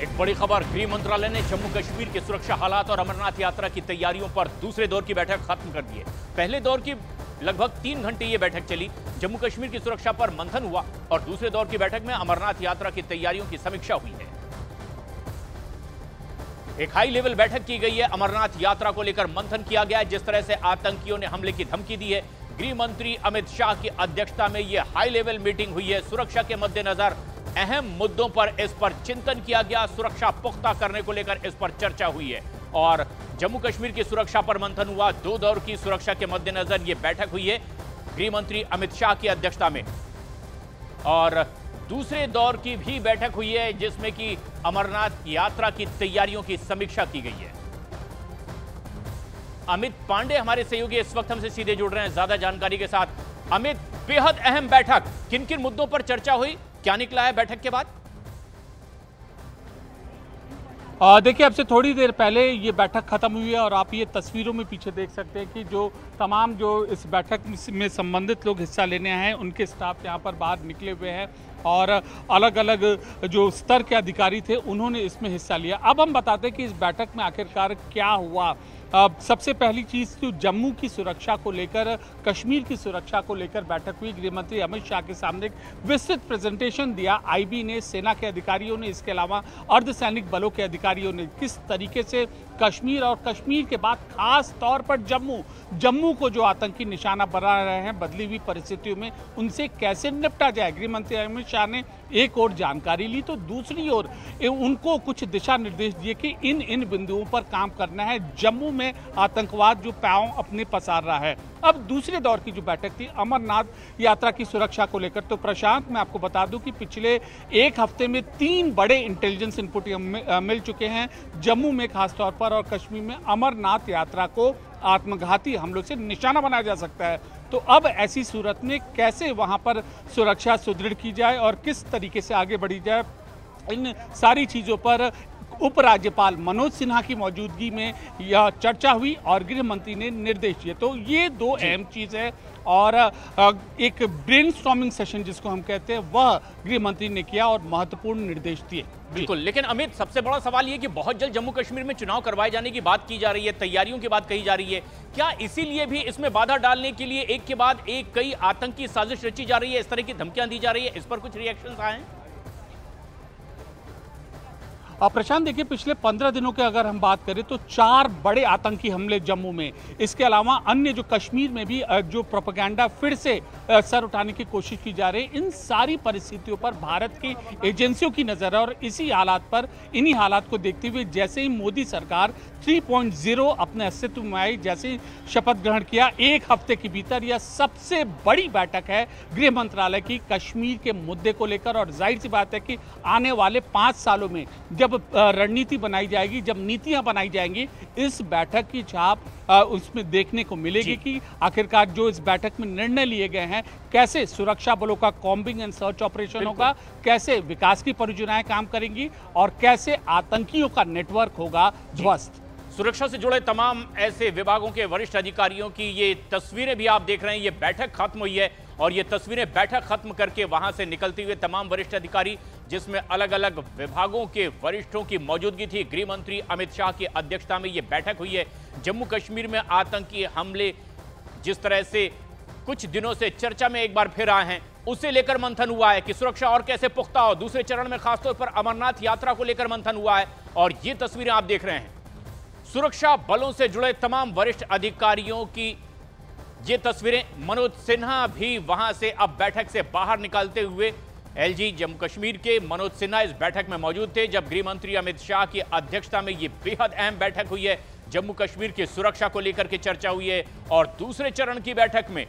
एक बड़ी खबर, गृह मंत्रालय ने जम्मू कश्मीर के सुरक्षा हालात और अमरनाथ यात्रा की तैयारियों पर दूसरे दौर की बैठक खत्म कर दी है। पहले दौर की लगभग 3 घंटे ये बैठक चली, जम्मू कश्मीर की सुरक्षा पर मंथन हुआ और दूसरे दौर की बैठक में अमरनाथ यात्रा की तैयारियों की समीक्षा हुई है। एक हाई लेवल बैठक की गई है, अमरनाथ यात्रा को लेकर मंथन किया गया है। जिस तरह से आतंकियों ने हमले की धमकी दी है, गृह मंत्री अमित शाह की अध्यक्षता में यह हाई लेवल मीटिंग हुई है। सुरक्षा के मद्देनजर अहम मुद्दों पर इस पर चिंतन किया गया, सुरक्षा पुख्ता करने को लेकर इस पर चर्चा हुई है और जम्मू कश्मीर की सुरक्षा पर मंथन हुआ। 2 दौर की सुरक्षा के मद्देनजर यह बैठक हुई है गृह मंत्री अमित शाह की अध्यक्षता में और दूसरे दौर की भी बैठक हुई है जिसमें कि अमरनाथ यात्रा की तैयारियों की समीक्षा की गई है। अमित पांडे हमारे सहयोगी इस वक्त हमसे सीधे जुड़ रहे हैं ज्यादा जानकारी के साथ। अमित, बेहद अहम बैठक, किन किन मुद्दों पर चर्चा हुई, क्या निकला है बैठक के बाद? देखिए, अब से थोड़ी देर पहले ये बैठक खत्म हुई है और आप ये तस्वीरों में पीछे देख सकते हैं कि जो तमाम जो इस बैठक में संबंधित लोग हिस्सा लेने आए हैं उनके स्टाफ यहाँ पर बाहर निकले हुए हैं और अलग अलग जो स्तर के अधिकारी थे उन्होंने इसमें हिस्सा लिया। अब हम बताते हैं कि इस बैठक में आखिरकार क्या हुआ। सबसे पहली चीज़ तो जम्मू की सुरक्षा को लेकर, कश्मीर की सुरक्षा को लेकर बैठक हुई। गृह मंत्री अमित शाह के सामने एक विस्तृत प्रेजेंटेशन दिया आईबी ने, सेना के अधिकारियों ने, इसके अलावा अर्धसैनिक बलों के अधिकारियों ने, किस तरीके से कश्मीर और कश्मीर के बाद खास तौर पर जम्मू को जो आतंकी निशाना बना रहे हैं बदली हुई परिस्थितियों में, उनसे कैसे निपटा जाए। गृह मंत्री अमित शाह ने एक और जानकारी ली तो दूसरी ओर उनको कुछ दिशा निर्देश दिए कि इन बिंदुओं पर काम करना है। जम्मू में आतंकवाद जो पांव अपने पसार रहा है। अब दूसरे दौर की जो बैठक थी अमरनाथ यात्रा की सुरक्षा को लेकर, तो प्रशांत, मैं आपको बता दूं कि पिछले एक हफ्ते में 3 बड़े इंटेलिजेंस इनपुट मिल चुके हैं जम्मू में खासतौर पर और कश्मीर में। अमरनाथ यात्रा को आत्मघाती हमलों से निशाना बनाया जा सकता है। तो अब ऐसी सूरत में कैसे वहां पर सुरक्षा सुदृढ़ की जाए और किस तरीके से आगे बढ़ी जाए, इन सारी चीज़ों पर उपराज्यपाल मनोज सिन्हा की मौजूदगी में यह चर्चा हुई और गृह मंत्री ने निर्देश दिए। तो ये 2 अहम चीज़ है और एक ब्रेनस्टॉर्मिंग सेशन जिसको हम कहते हैं वह गृह मंत्री ने किया और महत्वपूर्ण निर्देश दिए। बिल्कुल, लेकिन अमित, सबसे बड़ा सवाल ये कि बहुत जल्द जम्मू कश्मीर में चुनाव करवाए जाने की बात की जा रही है, तैयारियों की बात कही जा रही है। क्या इसीलिए भी इसमें बाधा डालने के लिए एक के बाद एक कई आतंकी साजिश रची जा रही है, इस तरह की धमकियां दी जा रही है? इस पर कुछ रिएक्शंस आए हैं? प्रशांत, देखिए, पिछले 15 दिनों के अगर हम बात करें तो 4 बड़े आतंकी हमले जम्मू में, इसके अलावा अन्य जो कश्मीर में भी जो प्रोपेगेंडा फिर से सर उठाने की कोशिश की जा रही है, इन सारी परिस्थितियों पर भारत की एजेंसियों की नज़र है और इन्हीं हालात को देखते हुए जैसे ही मोदी सरकार 3.0 अपने अस्तित्व में आई, जैसे ही शपथ ग्रहण किया, 1 हफ्ते के भीतर यह सबसे बड़ी बैठक है गृह मंत्रालय की कश्मीर के मुद्दे को लेकर। और जाहिर सी बात है कि आने वाले 5 सालों में जब रणनीति बनाई जाएगी, जब नीतियां बनाई जाएंगी, इस बैठक की छाप उसमें देखने को मिलेगी कि आखिरकार जो इस बैठक में निर्णय लिए गए हैं, कैसे सुरक्षा बलों का कॉम्बिंग एंड सर्च ऑपरेशन होगा, कैसे विकास की परियोजनाएं काम करेंगी और कैसे आतंकियों का नेटवर्क होगा ध्वस्त। सुरक्षा से जुड़े तमाम ऐसे विभागों के वरिष्ठ अधिकारियों की ये तस्वीरें भी आप देख रहे हैं। ये बैठक खत्म हुई है और ये तस्वीरें बैठक खत्म करके वहां से निकलते हुए तमाम वरिष्ठ अधिकारी, जिसमें अलग अलग विभागों के वरिष्ठों की मौजूदगी थी। गृह मंत्री अमित शाह की अध्यक्षता में ये बैठक हुई है। जम्मू कश्मीर में आतंकी हमले जिस तरह से कुछ दिनों से चर्चा में एक बार फिर आए हैं, उसे लेकर मंथन हुआ है कि सुरक्षा और कैसे पुख्ता हो। दूसरे चरण में खासतौर पर अमरनाथ यात्रा को लेकर मंथन हुआ है और ये तस्वीरें आप देख रहे हैं। सुरक्षा बलों से जुड़े तमाम वरिष्ठ अधिकारियों की ये तस्वीरें। मनोज सिन्हा भी वहां से अब बैठक से बाहर निकलते हुए, एलजी जम्मू कश्मीर के मनोज सिन्हा इस बैठक में मौजूद थे जब गृह मंत्री अमित शाह की अध्यक्षता में ये बेहद अहम बैठक हुई है। जम्मू कश्मीर की सुरक्षा को लेकर के चर्चा हुई है और दूसरे चरण की बैठक में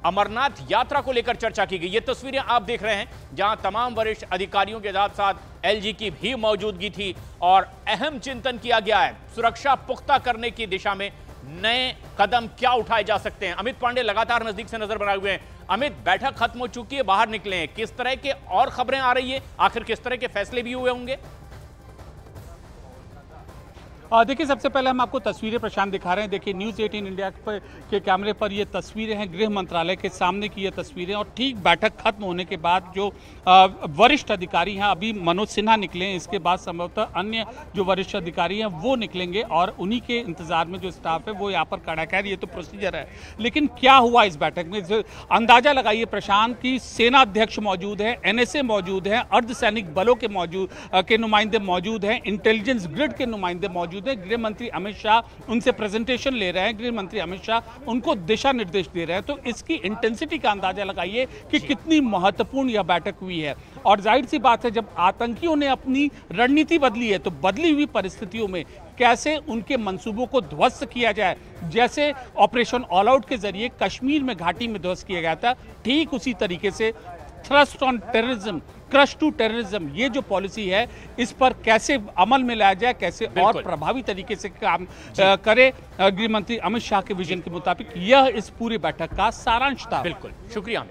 अमरनाथ यात्रा को लेकर चर्चा की गई। ये तस्वीरें आप देख रहे हैं जहां तमाम वरिष्ठ अधिकारियों के साथ साथ एलजी की भी मौजूदगी थी और अहम चिंतन किया गया है सुरक्षा पुख्ता करने की दिशा में नए कदम क्या उठाए जा सकते हैं। अमित पांडे लगातार नजदीक से नजर बनाए हुए हैं। अमित, बैठक खत्म हो चुकी है, बाहर निकले हैं, किस तरह के और खबरें आ रही है, आखिर किस तरह के फैसले भी हुए होंगे? देखिए, सबसे पहले हम आपको तस्वीरें प्रशांत दिखा रहे हैं। देखिए, न्यूज़ 18 इंडिया के कैमरे पर ये तस्वीरें हैं, गृह मंत्रालय के सामने की ये तस्वीरें। और ठीक बैठक खत्म होने के बाद जो वरिष्ठ अधिकारी हैं, अभी मनोज सिन्हा निकले हैं, इसके बाद संभवतः अन्य जो वरिष्ठ अधिकारी हैं वो निकलेंगे और उन्हीं के इंतजार में जो स्टाफ है वो यहाँ पर खड़ा। खैर, ये तो प्रोसीजर है, लेकिन क्या हुआ इस बैठक में अंदाजा लगाइए प्रशांत की। सेना अध्यक्ष मौजूद है, NSA मौजूद है, अर्धसैनिक बलों के नुमाइंदे मौजूद हैं, इंटेलिजेंस ग्रिड के नुमाइंदे मौजूद हैं, गृह मंत्री अमित शाह उनसे प्रेजेंटेशन ले रहे हैं, गृह मंत्री अमित शाह उनको दिशा निर्देश दे रहे हैं। तो इसकी इंटेंसिटी का अंदाजा लगाइए कि कितनी महत्वपूर्ण यह बैठक हुई है। और जाहिर सी बात है, जब आतंकियों ने अपनी रणनीति बदली है तो बदली हुई परिस्थितियों में कैसे उनके मंसूबों को ध्वस्त किया जाए, जैसे ऑपरेशन ऑल आउट के जरिए कश्मीर में घाटी में ध्वस्त किया गया था, ठीक उसी तरीके से thrust on terrorism, crush to terrorism, ये जो पॉलिसी है इस पर कैसे अमल में लाया जाए, कैसे और प्रभावी तरीके से काम करे गृह मंत्री अमित शाह के विजन के मुताबिक, यह इस पूरी बैठक का सारांश था। बिल्कुल, शुक्रिया।